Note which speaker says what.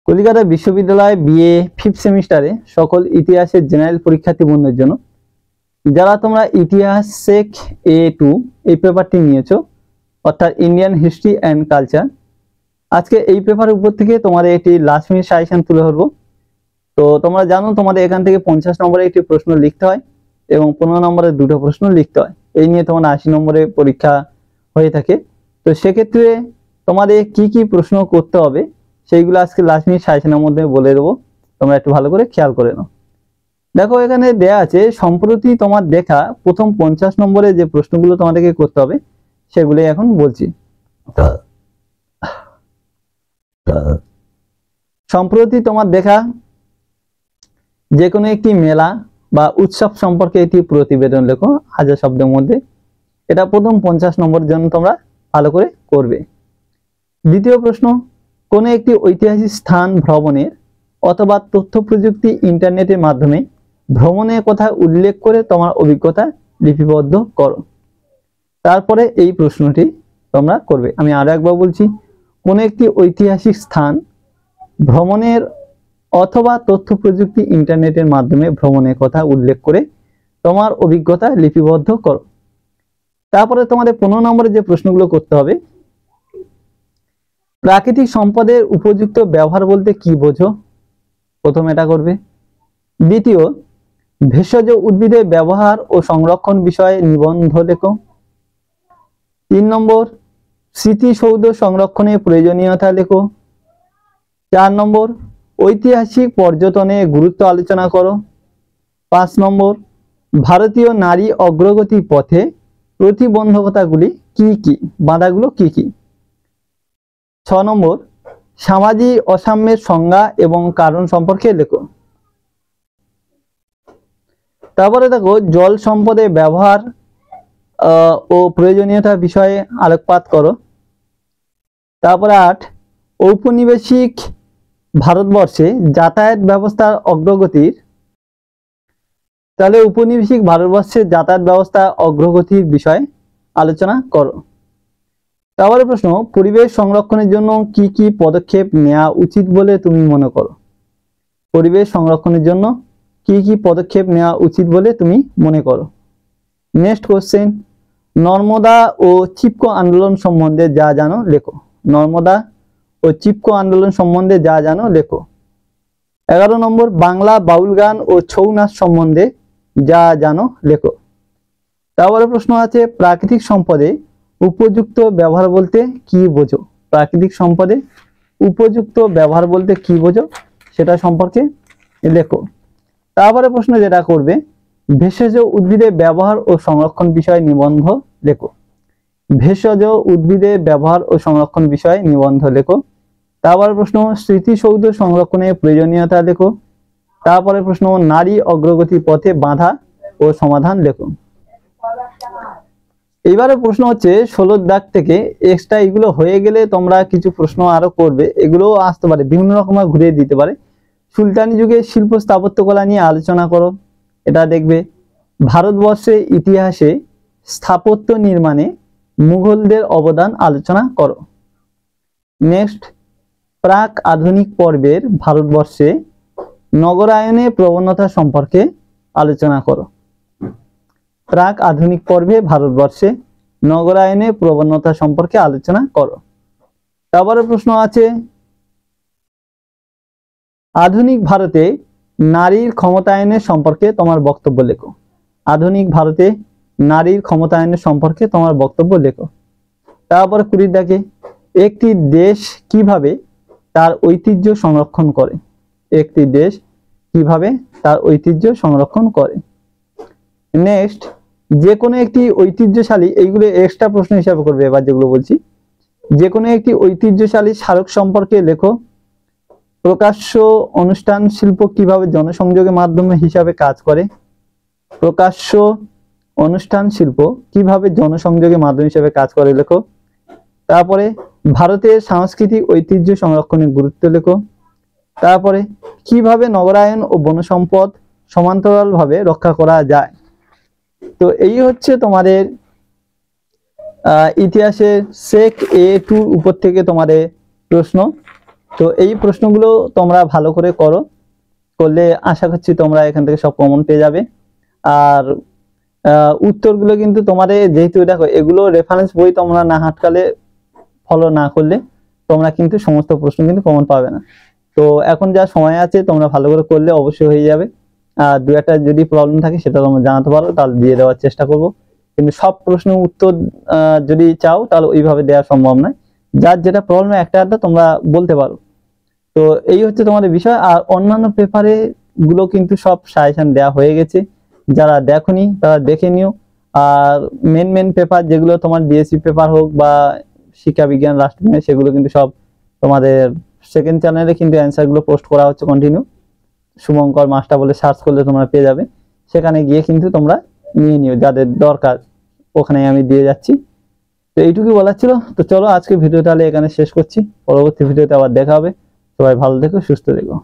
Speaker 1: কলকাতা বিশ্ববিদ্যালয় BA 5th সেমিস্টারে সকল ইতিহাসের জেনারেল পরীক্ষার্থী বন্ধুদের জন্য যারা তোমরা ইতিহাস সেক A2 এই পেপারটি নিয়েছো, অর্থাৎ ইন্ডিয়ান হিস্ট্রি অ্যান্ড কালচার, আজকে এই পেপারের উপর থেকে তোমাদের একটি লাস্ট মিনিট সাজেশন তুলে ধরবো। তো তোমরা জানো তোমাদের এখান থেকে 50 নম্বরের একটি প্রশ্ন লিখতে হয় এবং 15 নম্বরের দুটো প্রশ্ন লিখতে হয়। এই নিয়ে তোমার 80 নম্বরের পরীক্ষা হয়ে থাকে। তো সেক্ষেত্রে তোমাদের কি কি প্রশ্ন করতে হবে সেইগুলো আজকে লাস্ট মিনিট সাজেশনের মধ্যে বলে দেবো, তোমরা একটু ভালো করে খেয়াল করে নাও। দেখো এখানে দেয়া আছে সম্প্রতি তোমার দেখা প্রথম 50 নম্বরে যে প্রশ্নগুলো তোমাদেরকে করতে হবে সেগুলোই এখন বলছি। সম্প্রতি তোমার দেখা যে কোনো একটি মেলা বা উৎসব সম্পর্কে একটি প্রতিবেদন লেখো 1000 শব্দের মধ্যে। এটা প্রথম 50 নম্বরের জন্য তোমরা ভালো করে করবে। দ্বিতীয় প্রশ্ন, কোনো একটি ঐতিহাসিক স্থান ভ্রমণের অথবা তথ্য প্রযুক্তি ইন্টারনেটের মাধ্যমে ভ্রমণের কথা উল্লেখ করে তোমার অভিজ্ঞতা লিপিবদ্ধ করো। তারপরে এই প্রশ্নটি তোমরা করবে। আমি আরো একবার বলছি, কোনো একটি ঐতিহাসিক স্থান ভ্রমণের অথবা তথ্য প্রযুক্তি ইন্টারনেটের মাধ্যমে ভ্রমণের কথা উল্লেখ করে তোমার অভিজ্ঞতা লিপিবদ্ধ করো। তারপরে তোমাদের 15 নম্বরে যে প্রশ্নগুলো করতে হবে, প্রাকৃতিক সম্পদের উপযুক্ত ব্যবহার বলতে কি বোঝো, প্রথম এটা করবে। দ্বিতীয়, ভেষজ উদ্ভিদের ব্যবহার ও সংরক্ষণ বিষয়ে নিবন্ধ লেখো। 3 নম্বর, স্মৃতিসৌধ সংরক্ষণের প্রয়োজনীয়তা লেখো। 4 নম্বর, ঐতিহাসিক পর্যটনের গুরুত্ব আলোচনা করো। 5 নম্বর, ভারতীয় নারী অগ্রগতি পথে প্রতিবন্ধকতাগুলি কি কি, বাধাগুলো কি কি। 6 নম্বর, সামাজিক অসাম্যের সংজ্ঞা এবং কারণ সম্পর্কে লেখো। তারপরে দেখো জল সম্পদের ব্যবহার ও প্রয়োজনীয়তা বিষয়ে আলোকপাত করো। তারপরে 8, ঔপনিবেশিক ভারতবর্ষে যাতায়াত ব্যবস্থার অগ্রগতির, তাহলে ঔপনিবেশিক ভারতবর্ষের যাতায়াত ব্যবস্থা অগ্রগতির বিষয়ে আলোচনা করো। তারপরে প্রশ্ন, পরিবেশ সংরক্ষণের জন্য কি কি পদক্ষেপ নেওয়া উচিত বলে তুমি মনে করো। পরিবেশ সংরক্ষণের জন্য কি কি পদক্ষেপ নেওয়া উচিত বলে তুমি মনে করো। নেক্সট কোশ্চেন, নর্মদা ও চিপকো আন্দোলন সম্বন্ধে যা জানো লেখো। নর্মদা ও চিপকো আন্দোলন সম্বন্ধে যা জানো লেখো। 11 নম্বর, বাংলা বাউল গান ও ছৌ নাচ সম্বন্ধে যা জানো লেখো। তারপরে প্রশ্ন আছে, প্রাকৃতিক সম্পদে উপযুক্ত ব্যবহার বলতে কি বোঝো। প্রাকৃতিক সম্পদে উপযুক্ত ব্যবহার বলতে কি বোঝো সেটা সম্পর্কে লেখো। তারপরে প্রশ্ন যেটা করবে, ভেষজ উদ্ভিদের ব্যবহার ও সংরক্ষণ বিষয়ে নিবন্ধ লেখো। ভেষজ উদ্ভিদের ব্যবহার ও সংরক্ষণ বিষয়ে নিবন্ধ লেখো। তারপরে প্রশ্ন, স্মৃতিসৌধ সংরক্ষণের প্রয়োজনীয়তা লেখো। তারপরে প্রশ্ন, নারী অগ্রগতি পথে বাধা ও সমাধান লেখো। এইবারে প্রশ্ন হচ্ছে 16 দাগ থেকে এক্সট্রা, এগুলো হয়ে গেলে তোমরা কিছু প্রশ্ন আরো করবে, এগুলো আসতে পারে, বিভিন্ন রকম ঘুরিয়ে দিতে পারে। সুলতানি যুগে শিল্প স্থাপত্যকলা নিয়ে আলোচনা করো, এটা দেখবে। ভারতবর্ষের ইতিহাসে স্থাপত্য নির্মাণে মুঘলদের অবদান আলোচনা করো। নেক্সট, প্রাক আধুনিক পর্বের ভারতবর্ষে নগরায়নের প্রবণতা সম্পর্কে আলোচনা করো। প্রাক আধুনিক পর্বে ভারতবর্ষে নগরায়নের প্রবণতা সম্পর্কে আলোচনা করো। তারপরে প্রশ্ন আছে, আধুনিক ভারতে নারীর ক্ষমতায়নের সম্পর্কে তোমার বক্তব্য লেখো। আধুনিক ভারতে নারীর ক্ষমতায়নের সম্পর্কে তোমার বক্তব্য লেখো। তারপরে 20 দাগে, একটি দেশ কিভাবে তার ঐতিহ্য সংরক্ষণ করে। একটি দেশ কিভাবে তার ঐতিহ্য সংরক্ষণ করে। নেক্সট, যে কোনো একটি ঐতিহ্যশালী, এইগুলো এক্সট্রা প্রশ্ন হিসাবে করবে এবার যেগুলো বলছি। যে কোনো একটি ঐতিহ্যশালী স্মারক সম্পর্কে লেখো। প্রকাশ্য অনুষ্ঠান শিল্প কিভাবে জনসংযোগের মাধ্যম হিসাবে কাজ করে। প্রকাশ্য অনুষ্ঠান শিল্প কিভাবে জনসংযোগের মাধ্যম হিসাবে কাজ করে লেখো। তারপরে ভারতের সাংস্কৃতিক ঐতিহ্য সংরক্ষণের গুরুত্ব লেখো। তারপরে কিভাবে নগরায়ন ও বনসম্পদ সমান্তরালভাবে রক্ষা করা যায়। তো এই হচ্ছে তোমাদের ইতিহাসের সেক A2 উপর থেকে তোমাদের প্রশ্ন। তো এই প্রশ্নগুলো তোমরা ভালো করে করো, করলে আশা করছি তোমরা এখান থেকে সব কমন পেয়ে যাবে। আর উত্তরগুলো কিন্তু তোমাদের, যেহেতু দেখো এগুলো রেফারেন্স বই, তোমরা না হাতকালে ফলো না করলে তোমরা কিন্তু সমস্ত প্রশ্ন কিন্তু কমন পাবে না। তো এখন যা সময় আছে তোমরা ভালো করে করলে অবশ্যই হয়ে যাবে। আর দু একটা যদি প্রবলেম থাকে সেটা তোমরা জানাতে পারো, তাহলে দিয়ে দেওয়ার চেষ্টা করব। কিন্তু সব প্রশ্নের উত্তর যদি চাও তাহলে ওইভাবে দেওয়া সম্ভব নয়। যার যেটা প্রবলেম একটা আধটা তোমরা বলতে পারো। তো এই হচ্ছে তোমাদের বিষয়। আর অন্যান্য পেপারে গুলো কিন্তু সব সাজেশন দেওয়া হয়ে গেছে, যারা দেখোনি তারা দেখে নিও। আর মেন পেপার যেগুলো তোমার ডিএসসি পেপার হোক বা শিক্ষা বিজ্ঞান রাষ্ট্রবিজ্ঞান, সেগুলো কিন্তু সব তোমাদের সেকেন্ড চ্যানেলে কিন্তু অ্যান্সার গুলো পোস্ট করা হচ্ছে কন্টিনিউ। শুভঙ্কর মাস্টার বলে সার্চ করলে তোমরা পেয়ে যাবে, সেখানে গিয়ে কিন্তু তোমরা নিয়ে নিও যাদের দরকার, ওখানে আমি দিয়ে যাচ্ছি। তো এইটুকুই বলার ছিল। তো চলো আজকে ভিডিওটা তাহলে এখানে শেষ করছি, পরবর্তী ভিডিওতে আবার দেখা হবে। সবাই ভালো থেকো, সুস্থ থেকো।